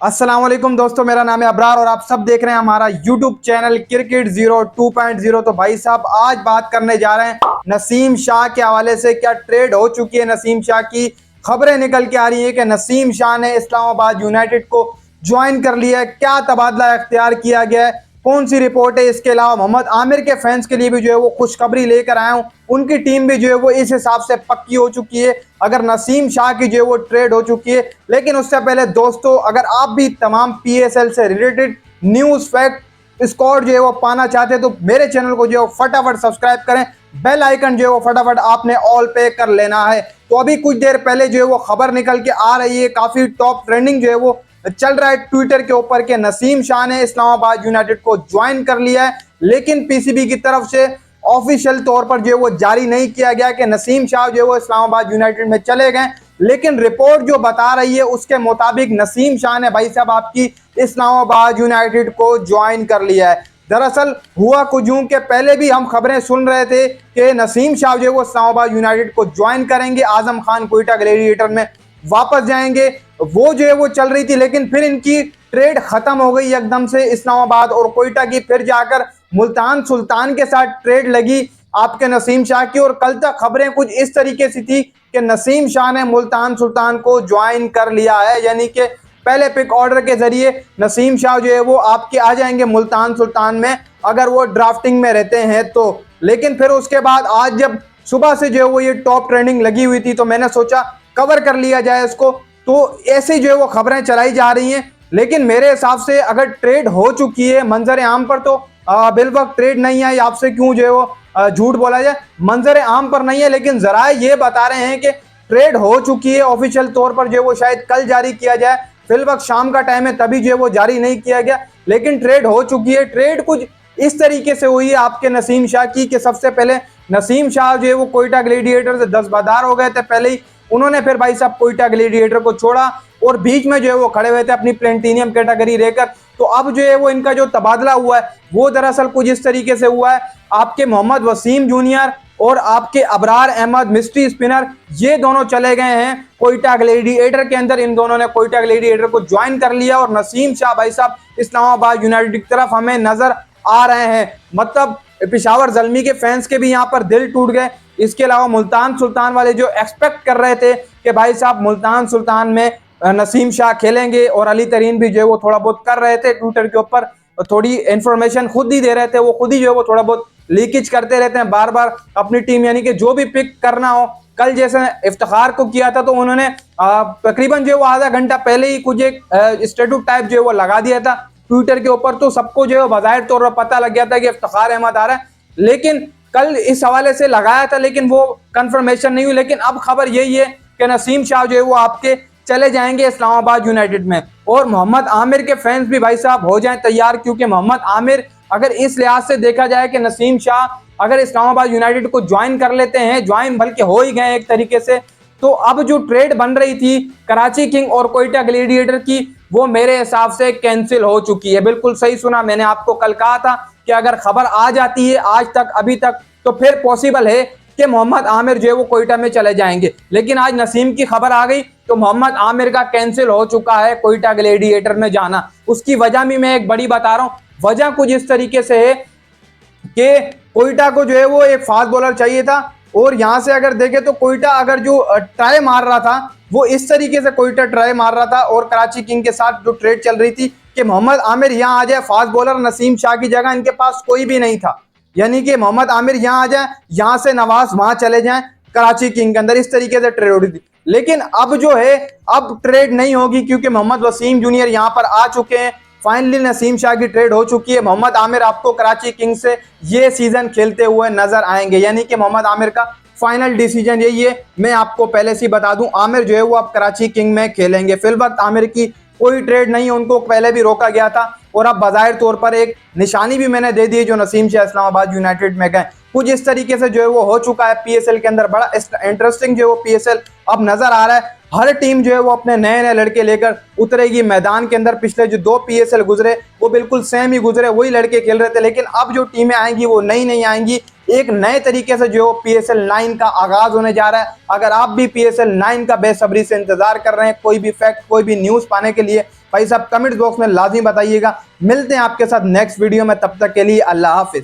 अस्सलाम वालेकुम दोस्तों, मेरा नाम है अबरार और आप सब देख रहे हैं हमारा यूट्यूब चैनल क्रिकेट जीरो 2.0। तो भाई साहब आज बात करने जा रहे हैं नसीम शाह के हवाले से। क्या ट्रेड हो चुकी है नसीम शाह की? खबरें निकल के आ रही है कि नसीम शाह ने इस्लामाबाद यूनाइटेड को ज्वाइन कर लिया है। क्या तबादला इख्तियार किया गया है, कौन सी रिपोर्ट है? इसके अलावा मोहम्मद आमिर के फैंस के लिए भी जो है वो खुशखबरी लेकर आया हूं। उनकी टीम भी जो है वो इस हिसाब से पक्की हो चुकी है, अगर नसीम शाह की जो है वो ट्रेड हो चुकी है। लेकिन उससे पहले दोस्तों, अगर आप भी तमाम पीएसएल से रिलेटेड न्यूज़, फैक्ट, स्कोर जो है वो पाना चाहते हैं तो मेरे चैनल को जो है फटाफट सब्सक्राइब करें। बेल आइकन जो है वो फटाफट आपने ऑल पे कर लेना है। तो अभी कुछ देर पहले जो है वो खबर निकल के आ रही है, काफ़ी टॉप ट्रेंडिंग जो है वो चल रहा है ट्विटर के ऊपर के नसीम शाह ने इस्लामाबाद यूनाइटेड को ज्वाइन कर लिया है। लेकिन पीसीबी की तरफ से ऑफिशियल तौर पर जो है वो जारी नहीं किया गया कि नसीम शाह जो है वो इस्लामाबाद यूनाइटेड में चले गए। लेकिन रिपोर्ट जो बता रही है उसके मुताबिक नसीम शाह ने भाई साहब आपकी इस्लामाबाद यूनाइटेड को ज्वाइन कर लिया है। दरअसल हुआ कुछ यूं के पहले भी हम खबरें सुन रहे थे कि नसीम शाह जो है वो इस्लामाबाद यूनाइटेड को ज्वाइन करेंगे, आजम खान क्वेटा ग्लैडिएटर में वापस जाएंगे, वो जो है वो चल रही थी। लेकिन फिर इनकी ट्रेड खत्म हो गई एकदम से इस्लामाबाद और क्वेटा की। फिर जाकर मुल्तान सुल्तान के साथ ट्रेड लगी आपके नसीम शाह की। और कल तक खबरें कुछ इस तरीके से थी कि नसीम शाह ने मुल्तान सुल्तान को ज्वाइन कर लिया है, यानी कि पहले पिक ऑर्डर के जरिए नसीम शाह जो है वो आपके आ जाएंगे मुल्तान सुल्तान में, अगर वो ड्राफ्टिंग में रहते हैं तो। लेकिन फिर उसके बाद आज जब सुबह से जो है वो ये टॉप ट्रेंडिंग लगी हुई थी तो मैंने सोचा कवर कर लिया जाए इसको। तो ऐसे जो है वो खबरें चलाई जा रही हैं। लेकिन मेरे हिसाब से अगर ट्रेड हो चुकी है मंजर आम पर, तो बिलवक्त ट्रेड नहीं आई, आपसे क्यों जो है वो झूठ बोला जाए, मंजर आम पर नहीं है। लेकिन जराए ये बता रहे हैं कि ट्रेड हो चुकी है, ऑफिशियल तौर पर जो है वो शायद कल जारी किया जाए, फिलवक्त शाम का टाइम है तभी जो है वो जारी नहीं किया गया। लेकिन ट्रेड हो चुकी है। ट्रेड कुछ इस तरीके से हुई है आपके नसीम शाह की कि सबसे पहले नसीम शाह जो है वो क्वेटा ग्लैडिएटर से दस्तबरदार हो गए थे पहले ही। उन्होंने फिर भाई साहब क्वेटा ग्लैडिएटर को छोड़ा और बीच में जो है वो खड़े हुए थे अपनी प्लेटिनियम कैटेगरी लेकर। तो अब जो है वो इनका जो तबादला हुआ है वो दरअसल कुछ इस तरीके से हुआ है, आपके मोहम्मद वसीम जूनियर और आपके अबरार अहमद मिस्ट्री स्पिनर, ये दोनों चले गए हैं क्वेटा ग्लैडिएटर के अंदर। इन दोनों ने क्वेटा ग्लैडिएटर को ज्वाइन कर लिया और नसीम शाह भाई साहब इस्लामाबाद यूनाइटेड की तरफ हमें नजर आ रहे हैं। मतलब पेशावर ज़ल्मी के फैंस के भी यहाँ पर दिल टूट गए। इसके अलावा मुल्तान सुल्तान वाले जो एक्सपेक्ट कर रहे थे कि भाई साहब मुल्तान सुल्तान में नसीम शाह खेलेंगे, और अली तरीन भी जो है वो थोड़ा बहुत कर रहे थे ट्विटर के ऊपर, थोड़ी इन्फॉर्मेशन खुद ही दे रहे थे, वो खुद ही जो है वो थोड़ा बहुत लीकेज करते रहते हैं बार बार अपनी टीम, यानी कि जो भी पिक करना हो। कल जैसे इफ्तिखार को किया था तो उन्होंने तकरीबन जो है वो आधा घंटा पहले ही कुछ एक स्टेटस टाइप जो है वो लगा दिया था ट्विटर के ऊपर, तो सबको जो है बाज़ाहिर तौर पर पता लग गया था कि इफ्तिखार अहमद आ रहा है। लेकिन कल इस हवाले से लगाया था लेकिन वो कंफर्मेशन नहीं हुई। लेकिन अब खबर यही है कि नसीम शाह जो है वो आपके चले जाएंगे इस्लामाबाद यूनाइटेड में। और मोहम्मद आमिर के फैंस भी भाई साहब हो जाएं तैयार, क्योंकि मोहम्मद आमिर अगर इस लिहाज से देखा जाए कि नसीम शाह अगर इस्लामाबाद यूनाइटेड को ज्वाइन कर लेते हैं, ज्वाइन बल्कि हो ही गए एक तरीके से, तो अब जो ट्रेड बन रही थी कराची किंग और क्वेटा ग्लैडिएटर की, वो मेरे हिसाब से कैंसिल हो चुकी है। बिल्कुल सही सुना, मैंने आपको कल कहा था कि अगर खबर आ जाती है आज तक अभी तक तो फिर पॉसिबल है कि मोहम्मद आमिर जो है वो क्वेटा में चले जाएंगे। लेकिन आज नसीम की खबर आ गई तो मोहम्मद आमिर का कैंसिल हो चुका है क्वेटा ग्लैडिएटर में जाना। उसकी वजह भी मैं एक बड़ी बता रहा हूँ। वजह कुछ इस तरीके से है कि क्वेटा को जो है वो एक फास्ट बॉलर चाहिए था, और यहाँ से अगर देखें तो क्वेटा अगर जो ट्राई मार रहा था वो इस तरीके से क्वेटा ट्राई मार रहा था, और कराची किंग के साथ जो ट्रेड चल रही थी कि मोहम्मद आमिर यहाँ आ जाए फास्ट बॉलर नसीम शाह की जगह, इनके पास कोई भी नहीं था, यानी कि मोहम्मद आमिर यहाँ आ जाए, यहाँ से नवाज वहां चले जाएं कराची किंग के अंदर, इस तरीके से ट्रेड हो रही थी। लेकिन अब जो है अब ट्रेड नहीं होगी क्योंकि मोहम्मद वसीम जूनियर यहाँ पर आ चुके हैं। फाइनली नसीम शाह की ट्रेड हो चुकी है। मोहम्मद आमिर आपको कराची किंग से ये सीजन खेलते हुए नजर आएंगे, यानी कि मोहम्मद आमिर का फाइनल डिसीजन यही है। मैं आपको पहले से बता दूं, आमिर जो है वो अब कराची किंग में खेलेंगे। फिलवक्त आमिर की कोई ट्रेड नहीं है, उनको पहले भी रोका गया था और अब बाज़ाहिर तौर पर एक निशानी भी मैंने दे दी है जो नसीम शाह इस्लामाबाद यूनाइटेड में गए। कुछ इस तरीके से जो है वो हो चुका है पीएसएल के अंदर। बड़ा इंटरेस्टिंग जो है वो पीएसएल अब नजर आ रहा है। हर टीम जो है वो अपने नए नए लड़के लेकर उतरेगी मैदान के अंदर। पिछले जो 2 पीएसएल गुजरे वो बिल्कुल सेम ही गुजरे, वही लड़के खेल रहे थे, लेकिन अब जो टीमें आएंगी वो नई नई आएंगी। एक नए तरीके से जो पीएसएल 9 का आगाज होने जा रहा है। अगर आप भी पीएसएल 9 का बेसब्री से इंतजार कर रहे हैं कोई भी फैक्ट, कोई भी न्यूज़ पाने के लिए, भाई साहब कमेंट बॉक्स में लाजमी बताइएगा। मिलते हैं आपके साथ नेक्स्ट वीडियो में, तब तक के लिए अल्लाह हाफिज।